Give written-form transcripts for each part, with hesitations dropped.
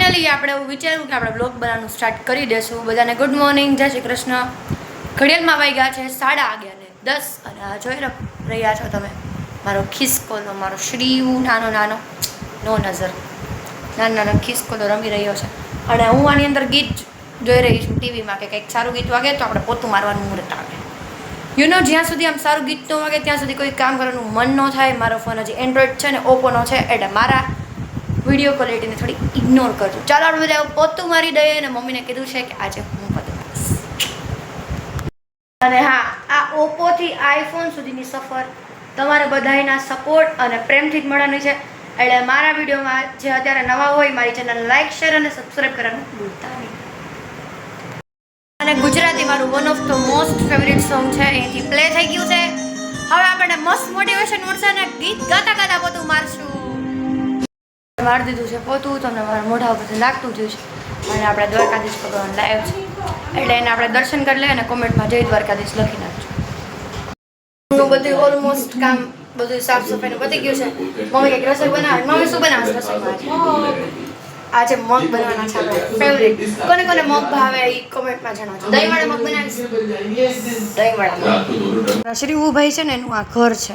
Finally આપણે એવું વિચાર્યું કે આપણે બ્લોગ બનાવવાનું સ્ટાર્ટ કરી દઈશું. બધાને ગુડ મોર્નિંગ, જય શ્રી કૃષ્ણ. ઘડિયાળમાં વાગ્યા છે 11:30 અને આ જોઈ રહ્યા છો તમે મારો ખિસકોલો, મારો શ્રીયુ નાનો નજર નાનો ખિસકોલો રમી રહ્યો છે. અને હું આની અંદર ગીત જોઈ રહી છું ટીવીમાં કે કંઈક સારું ગીત વાગે તો આપણે પોતું મારવાનું મુહૂર્ત આવે. જ્યાં સુધી આમ સારું ગીત ન વાગે ત્યાં સુધી કોઈ કામ કરવાનું મન ન થાય. મારો ફોન હજી એન્ડ્રોઈડ છે ને ઓપ્પોનો છે, એટલે મારા વિડીયો ક્વોલિટીને થોડી ઇગ્નોર કરજો. ચાલો આપણે બધા પોતું મારી દઈએ અને મમ્મીને કીધું છે કે આજે હું પોતું મારીશ. અને હા, આ ઓપ્પોથી આઈફોન સુધીની સફર તમારે બધાના સપોર્ટ અને પ્રેમથી જ મળવાની છે. એટલે મારા વિડીયોમાં જે અત્યારે નવા હોય મારી ચેનલ લાઈક, શેર અને સબસ્ક્રાઈબ કરવાનું ભૂલતા નહીં. અને ગુજરાતી મારું one of the most favourite song છે, અહીંથી પ્લે થઈ ગયું છે. હવે આપણે મસ્ત મોટિવેશન મળશે અને ગીત ગાતા ગાતા પોતું મારશું. મારી દીધું છે પોતું, તમને મારા મોઢા ઉપરથી લાગતું જ છે. અને આપણે દ્વારકાધીશ ભગવાન લાવ્યો છે, એટલે એને આપણે દર્શન કરી લઈએ અને કોમેન્ટમાં જય દ્વારકાધીશ લખી નાખજો. બધું ઓલમોસ્ટ કામ બધું સાફ સફાઈનું પતી ગયું છે. મમ્મી કંઈક રસોઈ બનાવે. મમ્મી શું બનાવે છે રસોઈમાં? આજે મગ બનાવવાના છે આપણે ફેવરિટ. કોને કોને મગ ભાવે એ કોમેન્ટમાં જણાવજો. દહીંવાળા મગ બનાવીશ. દહીંવાળા મગ. શ્રીવુભાઈ છે ને એનું આ ઘર છે.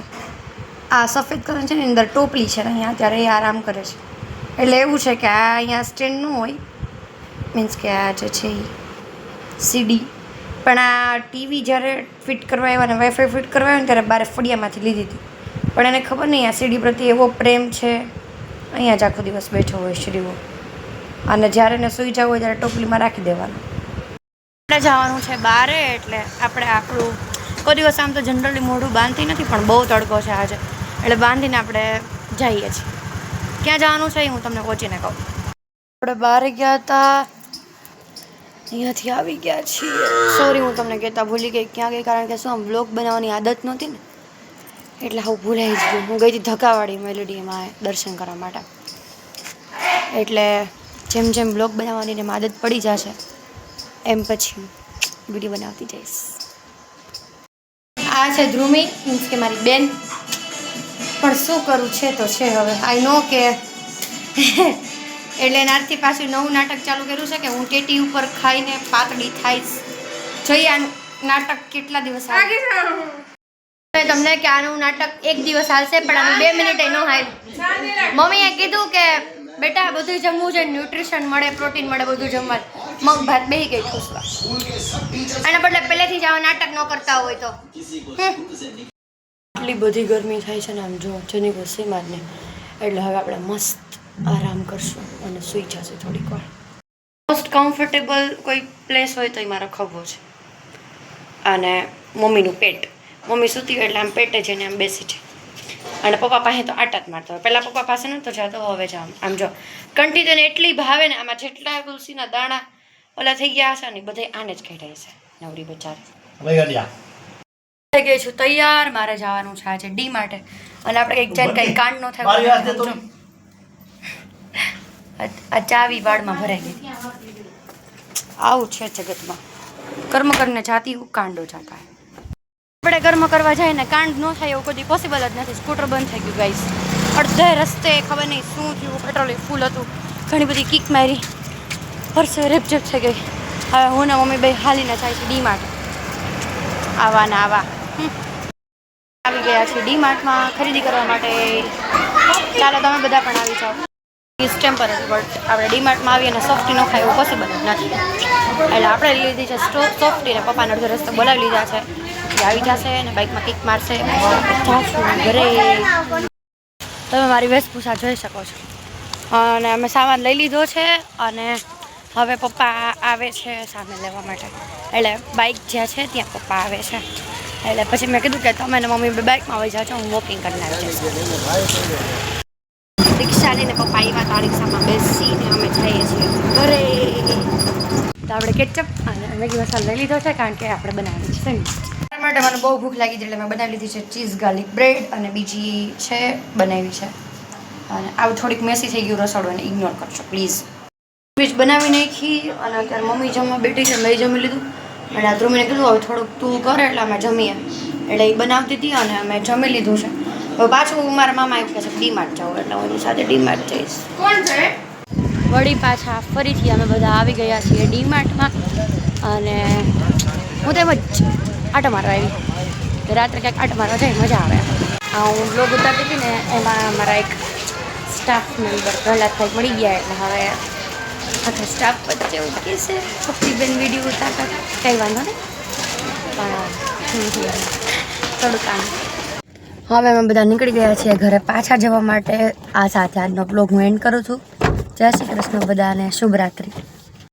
આ સફેદ કલર છે ને અંદર ટોપલી છે અહીંયા, અત્યારે એ આરામ કરે છે. એટલે એવું છે કે આ અહીંયા સ્ટેન્ડ ન હોય, મીન્સ કે આ જે છે એ સીડી. પણ આ ટીવી જ્યારે ફિટ કરવા આવ્યા ને વાઈફાઈ ફિટ કરવા આવ્યા ને ત્યારે બારે ફળિયામાંથી લીધી હતી. પણ એને ખબર નહીં આ સીડી પ્રત્યે એવો પ્રેમ છે, અહીંયા જ આખો દિવસ બેઠો હોય શ્રીવો. અને જ્યારે એને સૂઈ જવું હોય ત્યારે ટોપલીમાં રાખી દેવાનું. આપણે જવાનું છે બારે, એટલે આપણે આપણું કોઈ દિવસ આમ તો જનરલી મોઢું બાંધતી નથી, પણ બહુ તડકો છે આજે, એટલે બાંધીને આપણે જઈએ છીએ. ક્યાં જવાનું છે એ હું તમને પહોંચીને કહું. આપણે બહાર ગયા હતા, અહીંયાથી આવી ગયા છીએ. સોરી, હું તમને કહેતા ભૂલી ગઈ ક્યાં ગઈ, કારણ કે શું આમ વ્લોગ બનાવવાની આદત નહોતી ને, એટલે હું ભૂલાઈ જ ગયું. હું ગઈ હતી ધક્કાવાળી મેલોડીમાં દર્શન કરવા માટે. એટલે જેમ જેમ વ્લોગ બનાવવાની ને આદત પડી જશે એમ પછી વિડીયો બનાવતી જઈશ. આ છે ધ્રુમી, મીન્સ કે મારી બેન. પણ શું કરું, છે તો છે. હવે આઈ નો કે એટલે એનાથી પાછું નવું નાટક ચાલુ કર્યું છે કે હું ટેટી ઉપર ખાઈને પાતળી થાઈશ. જોઈએ આ નાટક કેટલા દિવસ આવે તમને, કે આનું નાટક એક દિવસ હાલશે પણ આનું 2 મિનિટે ન હાલ. મમ્મીએ કીધું કે બેટા બધું જમવું છે, ન્યુટ્રિશન મળે, પ્રોટીન મળે, બધું જમવાનું. મગ ભાત બેહી ગઈ ખુશવા. એના બદલે પહેલેથી જ આવા નાટક ન કરતા હોય તો. એટલી બધી ગરમી થાય છે ને આમ જો જેની કોઈ સીમા જ નહીં. એટલે હવે આપણે મસ્ત આરામ કરશું અને સૂઈ જશે થોડીક વાર. મોસ્ટ કમ્ફર્ટેબલ કોઈ પ્લેસ હોય તો એ મારો ખભો છે અને મમ્મીનું પેટ. મમ્મી સૂતી હોય એટલે આમ પેટે જઈને આમ બેસી છે. અને પપ્પા પાસે તો આટા જ મારતો હોય. પહેલાં પપ્પા પાસે નહોતો જતો, હવે જામ. આમ જો કંઠી તેને એટલી ભાવે ને, આમાં જેટલા તુલસીના દાણા ઓલા થઈ ગયા હશે ને બધે આને જ કઢાય છે. નવરી બચારી થઈ ગઈ છું તૈયાર. મારે જવાનું છે આજે ડી માટે. અને આપણે કંઈક જઈને કંઈક કાંડ ન થાય. આ ચાવી વાળમાં ભરાઈ ગઈ. આવું છે જગતમાં. કર્મ કરીને જાતી હું કાંડો જાતા. આપણે કર્મ કરવા જાય ને કાંડ ન થાય એવું કદી પોસિબલ જ નથી. સ્કૂટર બંધ થઈ ગયું ગાઈસ. અડધે રસ્તે ખબર નહીં શું થયું, પેટ્રોલ ફૂલ હતું, ઘણી બધી કિક મારી, પરસે રેપઝેપ થઈ ગઈ. હવે હું ને મમ્મી બે હાલીને જાય છે ડી માટે. આવા ને આવા આવી ગયા છે ડી માર્ટમાં ખરીદી કરવા માટે. ચાલો તમે બધા પણ આવી જાઓ. ઇસ ટેમ્પરરી, બટ આપણે ડી માર્ટમાં આવીએ અને સોફ્ટી ન ખાય એવું પોસિબલ જ નથી. એટલે આપણે લીધી છે સોફ્ટી, ને પપ્પાને અડધો રસ્તો બોલાવી લીધા છે. આવી જશે અને બાઇકમાં કિક મારશે. ઘરે તમે મારી વેશભૂષા જોઈ શકો છો. અને અમે સામાન લઈ લીધો છે અને હવે પપ્પા આવે છે સામે લેવા માટે. એટલે બાઇક જ્યાં છે ત્યાં પપ્પા આવે છે. એટલે પછી મેં કીધું કે તમે ને મમ્મી બાઇકમાં આવી જાઓ છો, હું વોકિંગ કરીને આવી જઈશ. રિક્ષા લઈને પપ્પા આવ્યા હતા, રિક્ષામાં બેસીને અમે જઈએ છીએ ઘરે. તો આપણે કેચઅપ અને મેગી મસાલો લઈ લીધો છે, કારણ કે આપણે બનાવવાની છે માટે. મને બહુ ભૂખ લાગી હતી એટલે મેં બનાવી લીધી છે ચીઝ ગાર્લિક બ્રેડ, અને બીજી છે બનાવી છે. અને આવું થોડીક મેસી થઈ ગયું રસોડું, એને ઇગ્નોર કરશો પ્લીઝ. બીજ બનાવી નાખી અને અત્યારે મમ્મી જમવા બેઠી છે. મેં જમી લીધું અને આ ધ્રુમીને કીધું હવે થોડુંક તું કરે એટલે અમે જમીએ. એટલે એ બનાવતી હતી અને અમે જમી લીધું છે. હવે પાછું મારા મામા એવું કહે છે ડી માર્ટ જાઓ, એટલે હું એની સાથે ડી માર્ટ જઈશ. કોણ છે? વળી પાછા ફરીથી અમે બધા આવી ગયા છીએ ડીમાર્ટમાં અને હું તો એમ જ આટો મારવા આવી રાત્રે ક્યાંક આટો મારવા જાય મજા આવે હું બ્લોગ ઉતારતી હતી ને એમાં મારા એક સ્ટાફ મેમ્બર પ્રહલાદ ભાઈ મળી ગયા એટલે હવે આખા સ્ટાફ વચ્ચે એવું કહે છે ભક્તિબેન વિડીયો ઉતારતા કંઈ વાંધો નહીં પણ થોડું કામ હવે અમે બધા નીકળી ગયા છીએ ઘરે પાછા જવા માટે આ સાથે આજનો બ્લોગ હું એન્ડ કરું છું જય શ્રી કૃષ્ણ બધાને શુભરાત્રી